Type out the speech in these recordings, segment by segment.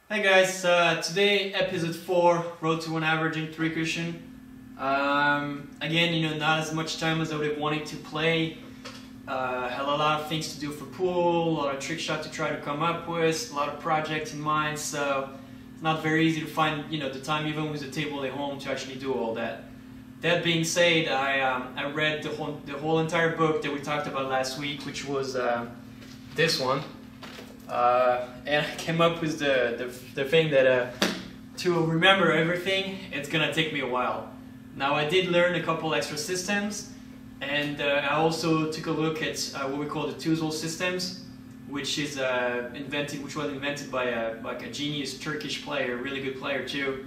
Hey guys, today episode 4, Road to 1 Averaging 3 cushion. Again, not as much time as I would have wanted to play. Had a lot of things to do for pool, a lot of trick shot to try to come up with, a lot of projects in mind, so it's not very easy to find, the time even with the table at home to actually do all that. That being said, I read the whole entire book that we talked about last week, which was this one. And I came up with the thing that to remember everything, it's gonna take me a while. Now I did learn a couple extra systems, and I also took a look at what we call the Tuzol systems, which was invented by a genius Turkish player, really good player too.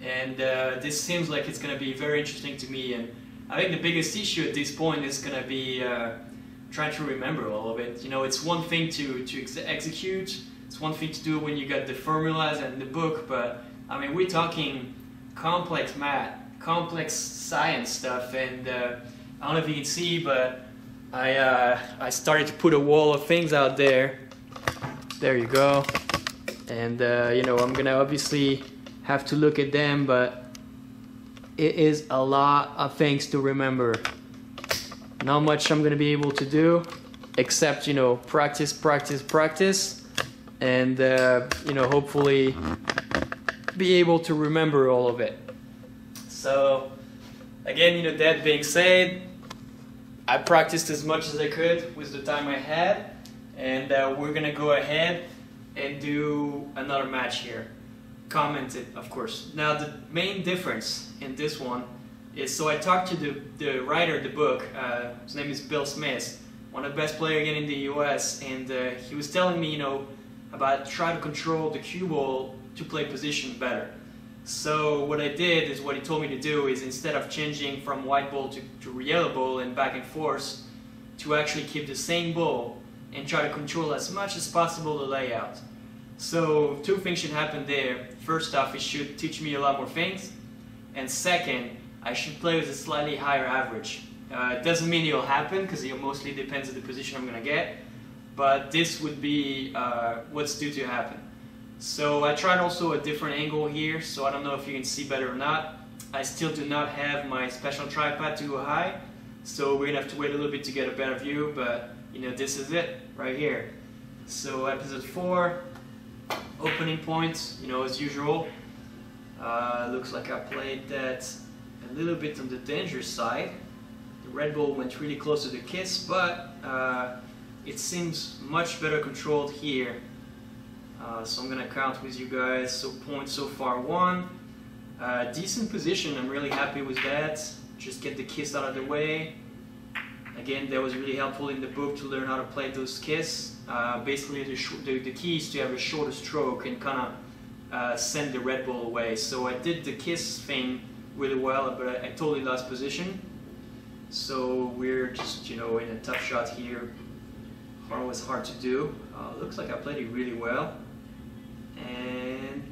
And this seems like it's gonna be very interesting to me. And I think the biggest issue at this point is gonna be trying to remember all of it. It's one thing to execute, it's one thing to do when you got the formulas and the book, but I mean, we're talking complex math, complex science stuff, and I don't know if you can see, but I started to put a wall of things out there. There you go. And I'm gonna obviously have to look at them, but it is a lot of things to remember. Not much I'm gonna be able to do, except practice, and hopefully be able to remember all of it. So again, that being said, I practiced as much as I could with the time I had, and we're gonna go ahead and do another match here. Commented, of course. Now the main difference in this one is, so I talked to the writer of the book. His name is Bill Smith, one of the best players again in the US, and he was telling me, about trying to control the cue ball to play position better. So what I did is, what he told me to do is, instead of changing from white ball to yellow ball and back and forth, to actually keep the same ball and try to control as much as possible the layout. So two things should happen there. First off, it should teach me a lot more things, and second, I should play with a slightly higher average. It doesn't mean it'll happen, because it mostly depends on the position I'm going to get, but this would be what's due to happen. So I tried also a different angle here, so I don't know if you can see better or not. I still do not have my special tripod to go high, so we're going to have to wait a little bit to get a better view, but this is it right here. So episode 4, opening points, as usual. Looks like I played that a little bit on the dangerous side. The red ball went really close to the kiss, but it seems much better controlled here. So I'm gonna count with you guys. So points so far 1. Decent position, I'm really happy with that. Just get the kiss out of the way. Again, that was really helpful in the book to learn how to play those kiss. Basically the key is to have a shorter stroke and kind of send the red ball away. So I did the kiss thing really well, but I totally lost position. So we're just, in a tough shot here. Always hard to do. Looks like I played it really well,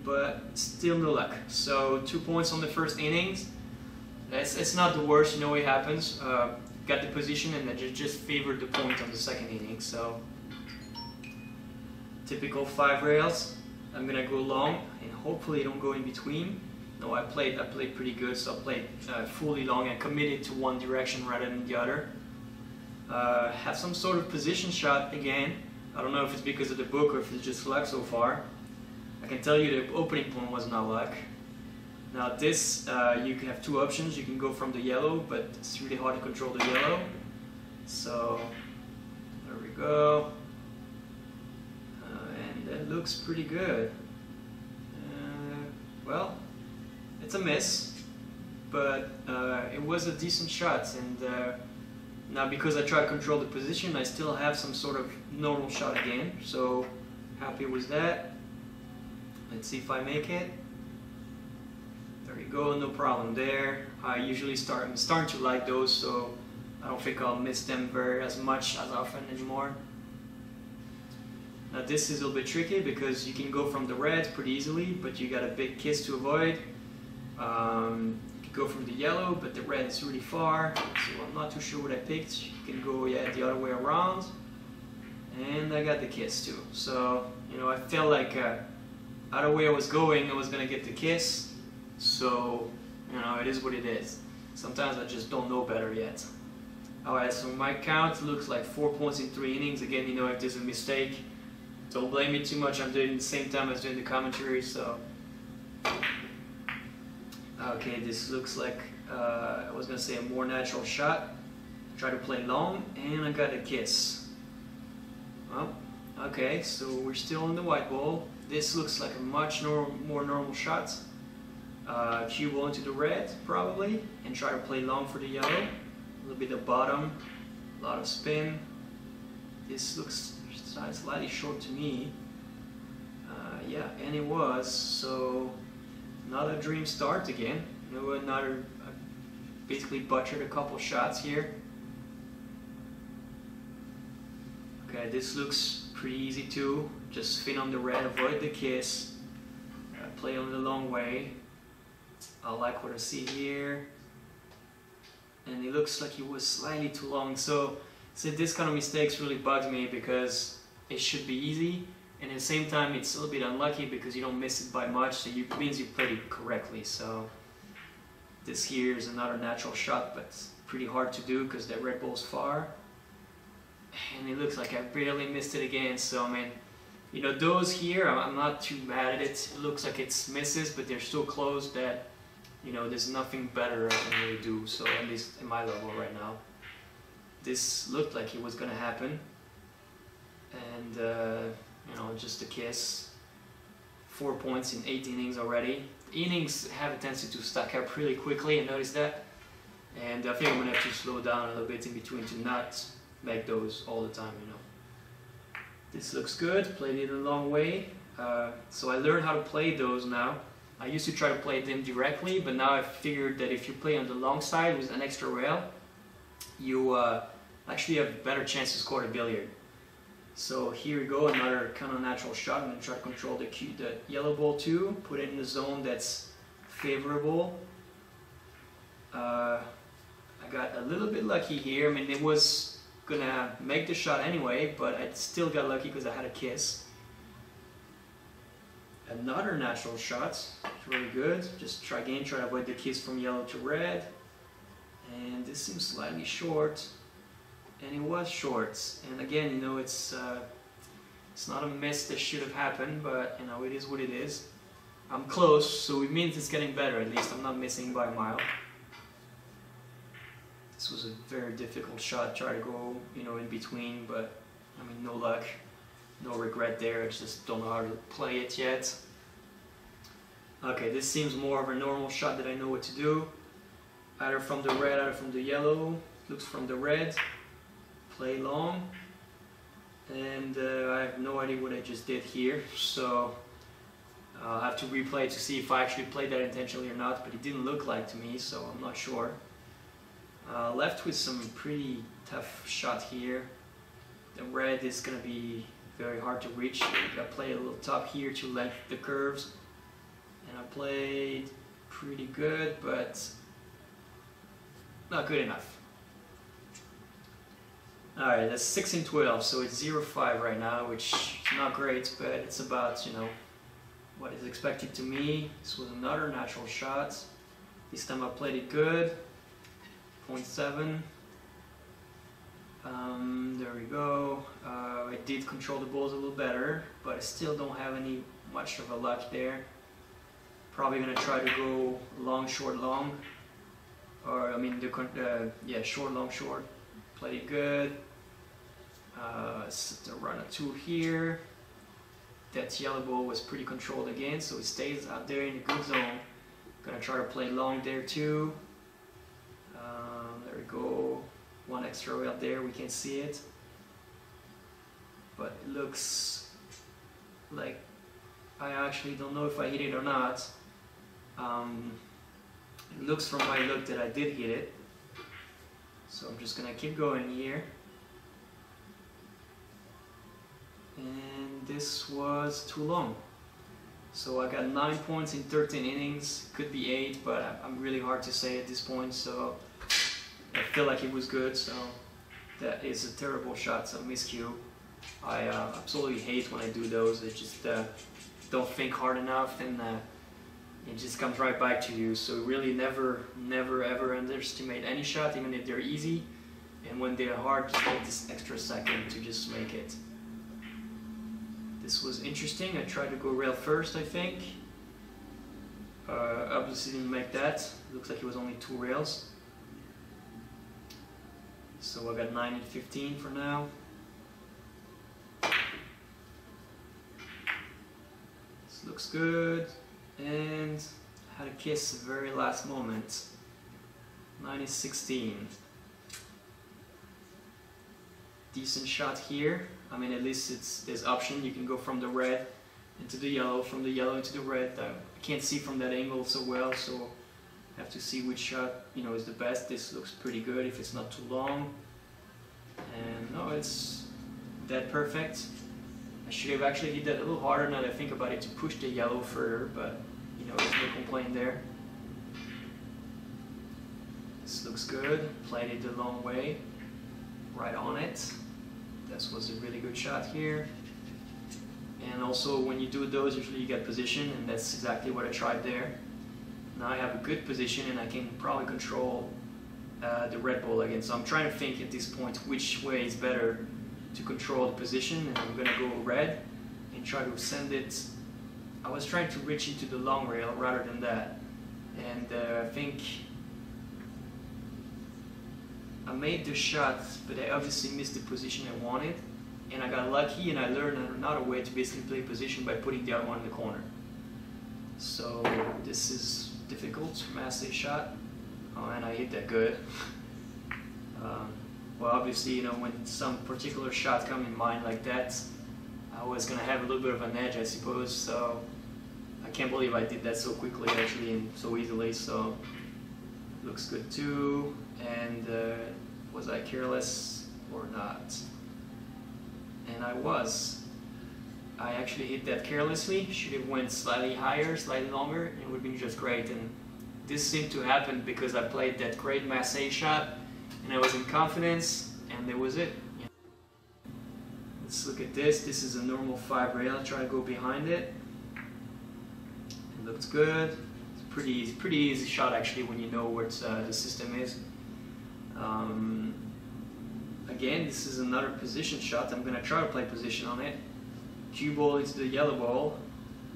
but still no luck. So 2 points on the first innings. It's not the worst, it happens. Got the position and I just favored the point on the second inning. So typical 5 rails. I'm gonna go long and hopefully don't go in between. No, I played pretty good, so I played fully long and committed to one direction rather than the other. Have some sort of position shot again. I don't know if it's because of the book or if it's just luck so far. I can tell you the opening point was not luck. Now this, you can have 2 options. You can go from the yellow, but it's really hard to control the yellow. So there we go. And that looks pretty good. Well, it's a miss, but it was a decent shot, and now because I try to control the position, I still have some sort of normal shot again, so happy with that. Let's see if I make it. There you go, no problem there. I'm starting to like those, so I don't think I'll miss them as often anymore. Now this is a little bit tricky because you can go from the red pretty easily, but you got a big kiss to avoid. You can go from the yellow, but the red is really far, so I'm not too sure what I picked. You can go the other way around. And I got the kiss too. So, I felt like either way I was going, I was gonna get the kiss. So, you know, it is what it is. Sometimes I just don't know better yet. Alright, so my count looks like 4 points in 3 innings. Again, you know, if there's a mistake, don't blame me too much. I'm doing it at the same time as doing the commentary, so. Okay, this looks like, I was gonna say a more natural shot. Try to play long, and I got a kiss. Well, okay, so we're still in the white ball. This looks like a much more normal shot. Cue ball into the red, probably, and try to play long for the yellow. A little bit of bottom, a lot of spin. This looks slightly short to me. Yeah, and it was, so another dream start again. You know, I basically butchered a couple shots here. Okay, this looks pretty easy too. Just spin on the red, avoid the kiss. Play on the long way. I like what I see here. And it looks like it was slightly too long. So this kind of mistakes really bugs me because it should be easy, and at the same time it's a little bit unlucky because you don't miss it by much, so it means you played it correctly. So this here is another natural shot, but pretty hard to do because that red ball's far. And it looks like I barely missed it again. So I mean, you know, those here, I'm not too mad at it. It looks like it's misses, but they're so close that, you know, there's nothing better I can really do. So at least in my level right now, this looked like it was gonna happen. And you know, just a kiss. 4 points in 8 innings already. The innings have a tendency to stack up really quickly, I noticed that. And I think I'm gonna have to slow down a little bit in between to not make those all the time, you know. This looks good, played it a long way. So I learned how to play those now. I used to try to play them directly, but now I've figured that if you play on the long side with an extra rail, you actually have a better chance to score the billiard. So here we go, another kind of natural shot. I'm going to try to control the yellow ball too, put it in the zone that's favorable. I got a little bit lucky here. I mean, it was going to make the shot anyway, but I still got lucky because I had a kiss. Another natural shot, it's really good. Just try to avoid the kiss from yellow to red. And this seems slightly short. And it was short, and again, you know, it's not a miss that should have happened, but you know, it is what it is. I'm close, so it means it's getting better. At least I'm not missing by a mile. This was a very difficult shot. Try to go, you know, in between, but I mean, no luck, no regret there. I just don't know how to play it yet. Okay, this seems more of a normal shot that I know what to do. Either from the red, either from the yellow. Looks from the red. Play long, and I have no idea what I just did here, so I'll have to replay to see if I actually played that intentionally or not, but it didn't look like to me, so I'm not sure. Left with some pretty tough shot here. The red is going to be very hard to reach. I played a little top here to lengthen the curves, and I played pretty good, but not good enough. Alright, that's 6 and 12, so it's 0-5 right now, which is not great, but it's about, you know, what is expected to me. This was another natural shot. This time I played it good. 0.7. There we go. I did control the balls a little better, but I still don't have much of a luck there. Probably gonna try to go long, short, long. Or, I mean, yeah, short, long, short. Played it good. Set the run a 2 here. That yellow ball was pretty controlled again, so it stays out there in a good zone. Gonna try to play long there too. There we go. One extra way up there, we can see it. But it looks like I actually don't know if I hit it or not. It looks from my look that I did hit it. So I'm just gonna keep going here. And this was too long. So I got 9 points in 13 innings. Could be 8, but I'm really hard to say at this point. So I feel like it was good. So that is a terrible shot. So miscue. I absolutely hate when I do those. It just don't think hard enough, and it just comes right back to you. So really never ever underestimate any shot, even if they're easy. And when they're hard, just take this extra second to just make it. This was interesting. I tried to go rail first, I think. Obviously didn't make that. Looks like it was only 2 rails. So I got 9 and 15 for now. This looks good. And I had a kiss at the very last moment. 9 and 16. Decent shot here. I mean, at least there's option. You can go from the red into the yellow, from the yellow into the red. I can't see from that angle so well, so I have to see which shot, you know, is the best. This looks pretty good if it's not too long. And no, it's that perfect. I should have actually hit that a little harder now that I think about it, to push the yellow further, but you know, there's no complaint there. This looks good. Played it the long way. Right on it. This was a really good shot here. And also when you do those, usually you get position, and that's exactly what I tried there. Now I have a good position and I can probably control the red ball again. So I'm trying to think at this point which way is better to control the position, and I'm gonna go red and try to send it. I was trying to reach into the long rail rather than that, and I think I made the shot, but I obviously missed the position I wanted, and I got lucky and I learned another way to basically play position by putting the other one in the corner. So this is difficult, massive shot. Oh, and I hit that good. Well, obviously, you know, when some particular shot come in mind like that, I was gonna have a little bit of an edge, I suppose. So I can't believe I did that so quickly, actually, and so easily. So looks good too. And was I careless or not? And I was. I actually hit that carelessly. Should have went slightly higher, slightly longer, and it would have been just great. And this seemed to happen because I played that great massé shot, and I was in confidence, and there was it. Yeah. Let's look at this. This is a normal 5 rail. I'll try to go behind it. It looks good. It's pretty easy shot actually when you know what the system is. Again, this is another position shot. I'm gonna try to play position on it. Cue ball into the yellow ball.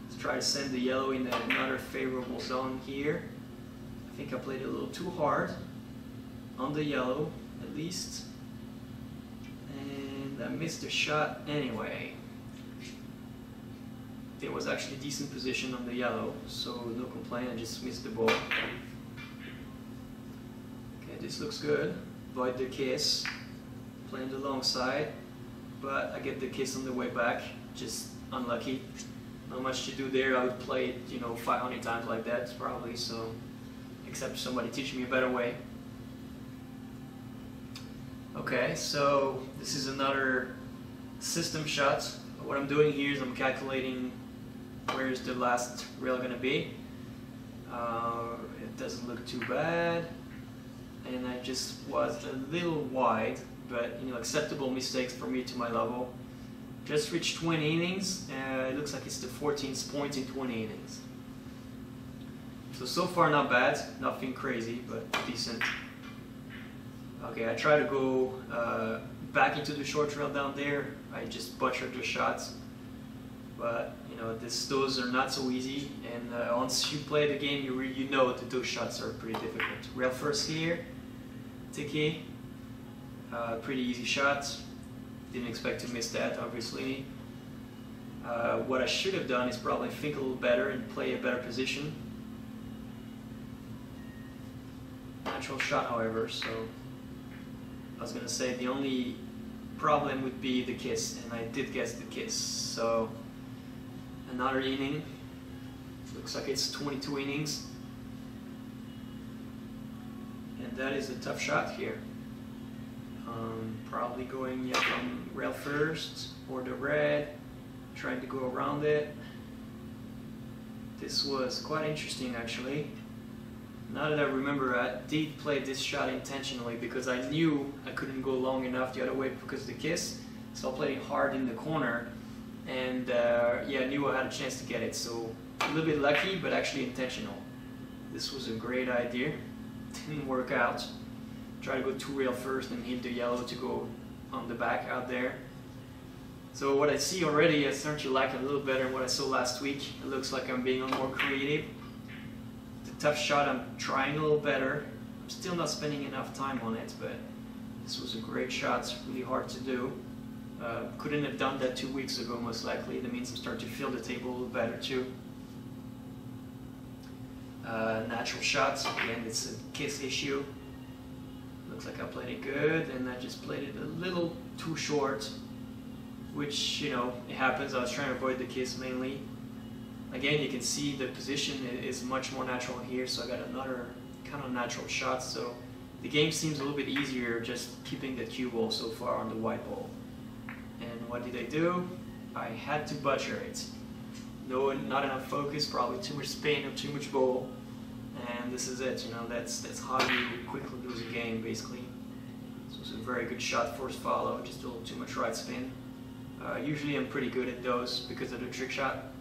Let's try to send the yellow in another favorable zone here. I think I played it a little too hard on the yellow, at least. And I missed the shot anyway. There was actually decent position on the yellow, so no complaint, I just missed the ball. Okay, this looks good. Avoid the kiss. Playing the long side, but I get the kiss on the way back. Just unlucky. Not much to do there. I would play it, you know, 500 times like that probably. So, except somebody teach me a better way. Okay, so this is another system shot. What I'm doing here is I'm calculating where is the last rail gonna be. It doesn't look too bad, and I just was a little wide. But you know, acceptable mistakes for me to my level. Just reached 20 innings. It looks like it's the 14th point in 20 innings. So far not bad, nothing crazy, but decent. Okay, I try to go back into the short rail down there. I just butchered the shots, but you know, those are not so easy. And once you play the game, you know that those shots are pretty difficult. Rail first here, Tiki. Pretty easy shot. Didn't expect to miss that, obviously. What I should have done is probably think a little better and play a better position. Natural shot, however, so I was gonna say the only problem would be the kiss, and I did guess the kiss. So another inning. Looks like it's 22 innings. And that is a tough shot here. Probably going from rail first or the red, trying to go around it. This was quite interesting actually. Now that I remember, I did play this shot intentionally because I knew I couldn't go long enough the other way because of the kiss. So I played it hard in the corner, and yeah, I knew I had a chance to get it. So a little bit lucky, but actually intentional. This was a great idea. Didn't work out. Try to go 2 rail first and hit the yellow to go on the back out there. So what I see already, I start to like it a little better than what I saw last week. It looks like I'm being a little more creative. The tough shot, I'm trying a little better. I'm still not spending enough time on it, but this was a great shot, really hard to do. Couldn't have done that 2 weeks ago, most likely. That means I'm starting to feel the table a little better too. Natural shots, again, it's a kiss issue. Looks like I played it good, and I just played it a little too short, which, you know, it happens. I was trying to avoid the kiss mainly. Again, you can see the position is much more natural here, so I got another kind of natural shot. So the game seems a little bit easier just keeping the cue ball so far on the white ball. And what did I do? I had to butcher it. No, not enough focus, probably too much spin or too much ball. And this is it, you know, that's how you quickly lose a game, basically. So it's a very good shot, force follow, just a little too much right spin. Usually I'm pretty good at those because of the trick shot.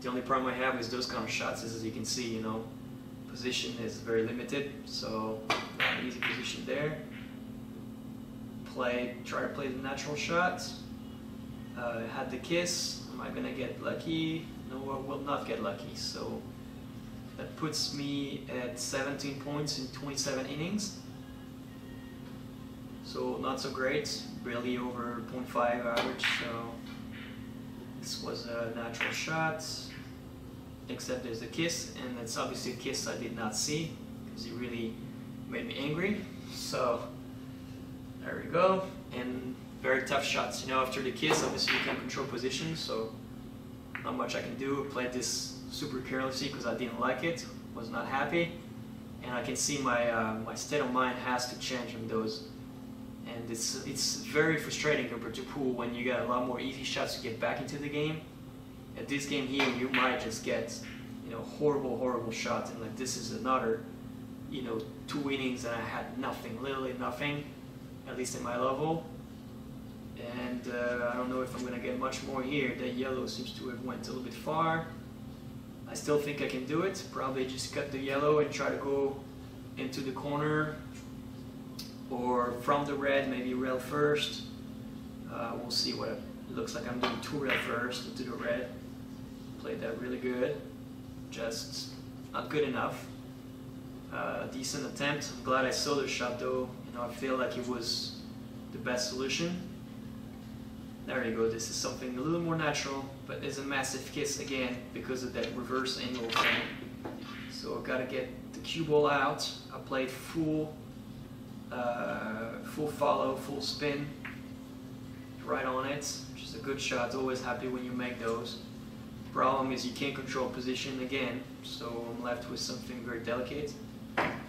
The only problem I have is those kind of shots is, as you can see, you know, position is very limited, so an easy position there. Try to play the natural shot. Had the kiss. Am I gonna get lucky? No, I will not get lucky. So that puts me at 17 points in 27 innings. So not so great, barely over 0.5 average. So this was a natural shot, except there's a kiss, and it's obviously a kiss I did not see because it really made me angry. So there we go, and very tough shots. You know, after the kiss, obviously you can control position, so not much I can do. I played this super carelessly because I didn't like it, was not happy, and I can see my my state of mind has to change on those. And it's very frustrating compared to pool when you get a lot more easy shots to get back into the game. At this game here, you might just get, you know, horrible shots, and like this is another, you know, 2 innings and I had nothing, literally nothing, at least in my level. And I don't know if I'm gonna get much more here. That yellow seems to have went a little bit far. I still think I can do it. Probably just cut the yellow and try to go into the corner, or from the red, maybe rail first. We'll see what it looks like. I'm doing 2 rail first into the red. Played that really good, just not good enough. Decent attempt. I'm glad I saw the shot though. You know, I feel like it was the best solution. There you go. This is something a little more natural, but there's a massive kiss again because of that reverse angle thing. So I've got to get the cue ball out. I played full follow, full spin, right on it, which is a good shot. Always happy when you make those. Problem is you can't control position again, so I'm left with something very delicate.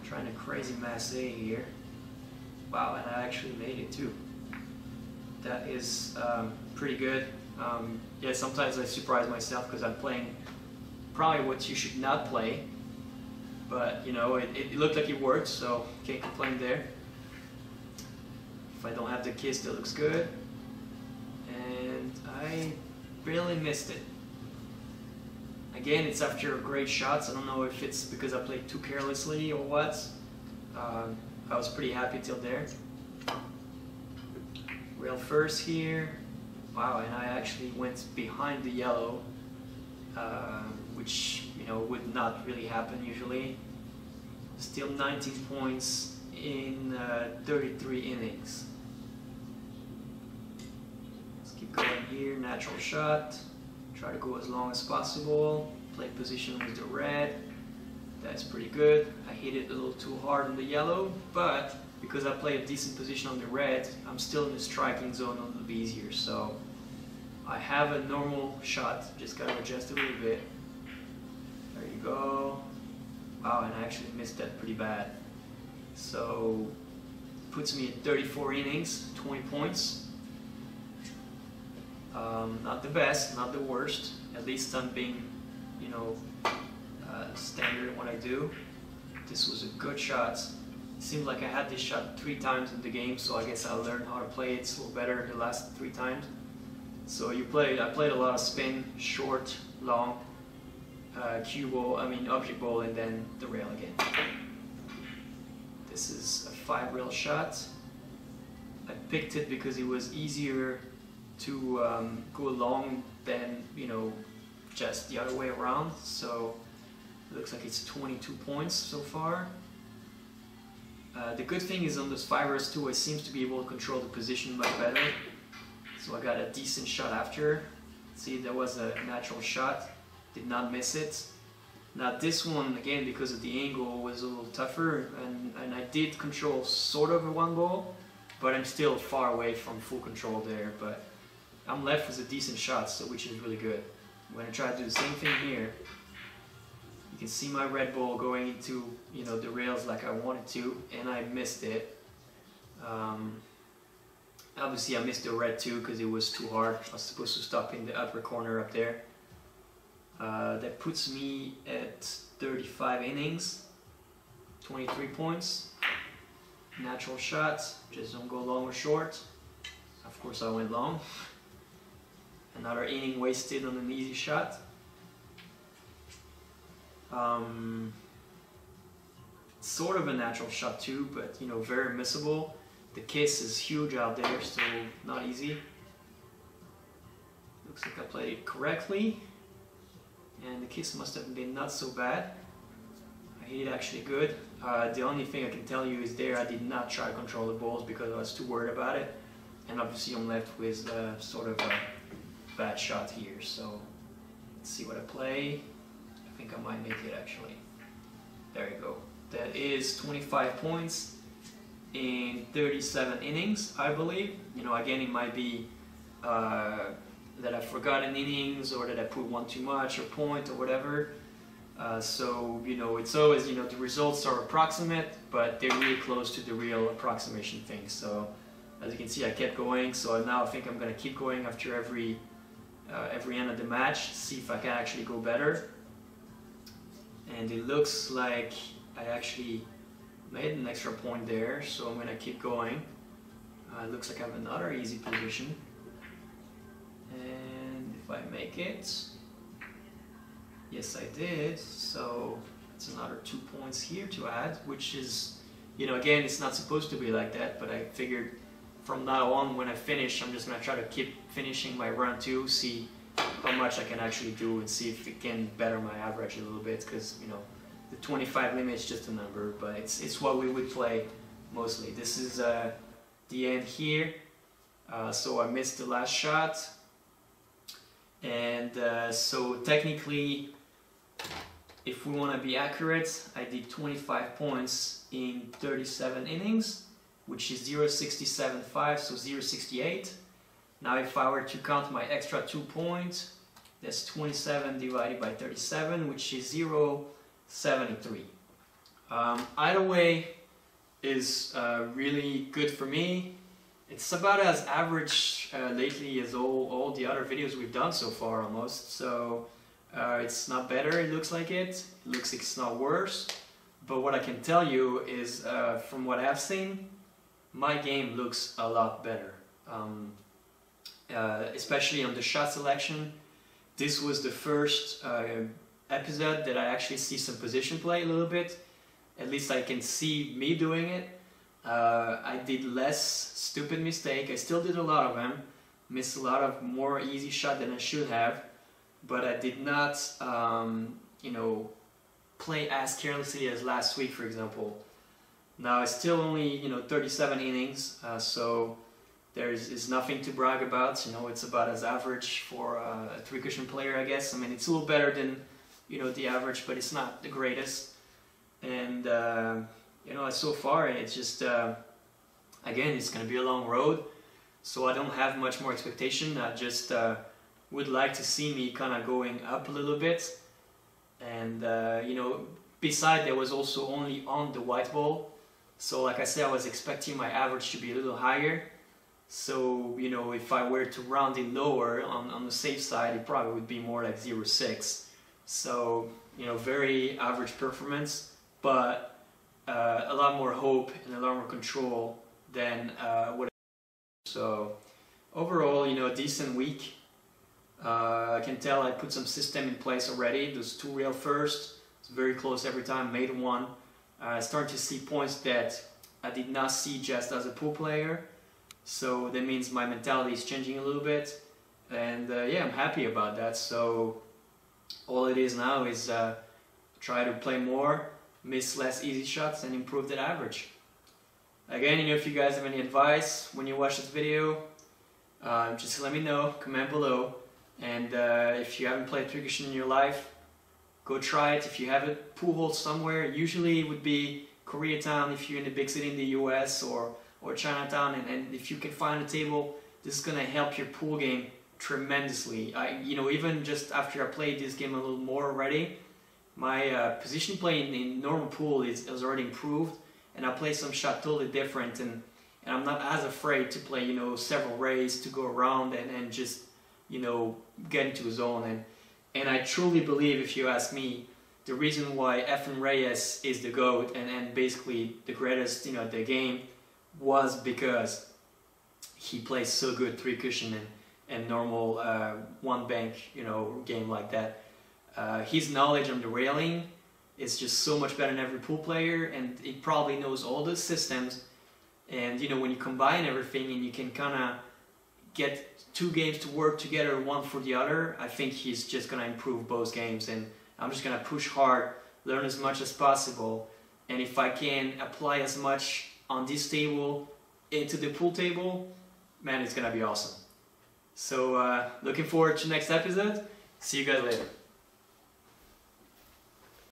Trying a crazy masse here. Wow, and I actually made it too. That is pretty good. Yeah, sometimes I surprise myself because I'm playing probably what you should not play, but you know, it looked like it worked, so can't complain there. If I don't have the kiss, that looks good. And I barely missed it. Again, it's after great shots. I don't know if it's because I played too carelessly or what. I was pretty happy till there. Rail first here. Wow, and I actually went behind the yellow, which, you know, would not really happen usually. Still 19 points in 33 innings. Let's keep going here. Natural shot. Try to go as long as possible. Play position with the red. That's pretty good. I hit it a little too hard on the yellow, but because I play a decent position on the red, I'm still in the striking zone a little bit easier. So I have a normal shot, just gotta adjust a little bit. There you go. Wow, and I actually missed that pretty bad. So puts me at 34 innings, 20 points. Not the best, not the worst. At least I'm being, you know, standard in what I do. This was a good shot. It seemed like I had this shot 3 times in the game, so I guess I learned how to play it a little better the last 3 times. So I played a lot of spin, short, long, cue ball, object ball, and then the rail again. This is a 5 rail shot. I picked it because it was easier to go long than, just the other way around. So it looks like it's 22 points so far. The good thing is on those 5 rails too, I seem to be able to control the position much better. So I got a decent shot after. See, there was a natural shot, did not miss it. Now this one, again, because of the angle, was a little tougher, and I did control sort of a 1 ball, but I'm still far away from full control there. But I'm left with a decent shot, so which is really good. I'm going to try to do the same thing here. You can see my red ball going into the rails like I wanted to, and I missed it. Obviously I missed the red too because it was too hard. I was supposed to stop in the upper corner up there. That puts me at 35 innings, 23 points. Natural shot, just don't go long or short. Of course I went long. Another inning wasted on an easy shot. Sort of a natural shot too, but very missable. The kiss is huge out there, so not easy. Looks like I played it correctly, and the kiss must have been not so bad. I hit it actually good. The only thing I can tell you is there I did not try to control the balls because I was too worried about it, and obviously I'm left with sort of a bad shot here. So let's see what I play. I think I might make it actually. There you go. That is 25 points in 37 innings, I believe. Again, it might be that I forgot an innings, or that I put one too much, or point, or whatever. So it's always, the results are approximate, but they're really close to the real approximation thing. So as you can see, I kept going. So now I think I'm going to keep going after every end of the match, see if I can actually go better. And it looks like I actually made an extra point there, so I'm going to keep going. It looks like I have another easy position. And if I make it, yes I did, so it's another 2 points here to add, which is, again, it's not supposed to be like that, but I figured from now on when I finish, I'm just going to try to keep finishing my run too, see how much I can actually do, and see if it can better my average a little bit, because the 25 limit is just a number, but it's what we would play mostly. This is the end here, so I missed the last shot, and so technically, if we want to be accurate, I did 25 points in 37 innings, which is 0.675, so 0.68. Now if I were to count my extra 2 points, that's 27 divided by 37, which is 0.73. Either way is really good for me. It's about as average lately as all the other videos we've done so far almost. So it's not better, it looks like it. It looks like it's not worse. But what I can tell you is from what I've seen, my game looks a lot better. Especially on the shot selection. This was the first episode that I actually see some position play a little bit. At least I can see me doing it. I did less stupid mistake. I still did a lot of them. Missed a lot of more easy shot than I should have. But I did not, play as carelessly as last week, for example. Now it's still only, 37 innings, so is nothing to brag about. It's about as average for a three-cushion player, I guess. I mean, it's a little better than, the average, but it's not the greatest. And, so far, it's just, again, it's going to be a long road, so I don't have much more expectation. I just would like to see me kind of going up a little bit. And, beside, there was also only on the white ball. So, like I said, I was expecting my average to be a little higher. So, if I were to round it lower on the safe side, it probably would be more like 0.6. So, very average performance, but a lot more hope and a lot more control than what. So, overall, a decent week. I can tell I put some system in place already. Those 2 rail first, it's very close every time, made one. Starting to see points that I did not see just as a pool player. So that means my mentality is changing a little bit. And yeah, I'm happy about that. So all it is now is try to play more, miss less easy shots, and improve that average. Again, if you guys have any advice when you watch this video, just let me know, comment below. And if you haven't played Trickshots in your life, go try it. If you have a pool hole somewhere, usually it would be Koreatown if you're in a big city in the US, or Chinatown, and if you can find a table, this is gonna help your pool game tremendously. Even just after I played this game a little more already, my position play in normal pool is already improved, and I play some shot totally different, and I'm not as afraid to play several rays to go around and just get into a zone. And I truly believe, if you ask me, the reason why Efren Reyes is the GOAT and basically the greatest at the game was because he plays so good 3 cushion and normal 1 bank game like that. His knowledge on the railing is just so much better than every pool player, and he probably knows all the systems. And when you combine everything and you can kind of get 2 games to work together, one for the other, I think he's just gonna improve both games. And I'm just gonna push hard, learn as much as possible, and if I can apply as much on this table into the pool table, man, it's gonna be awesome. So looking forward to next episode. See you guys later.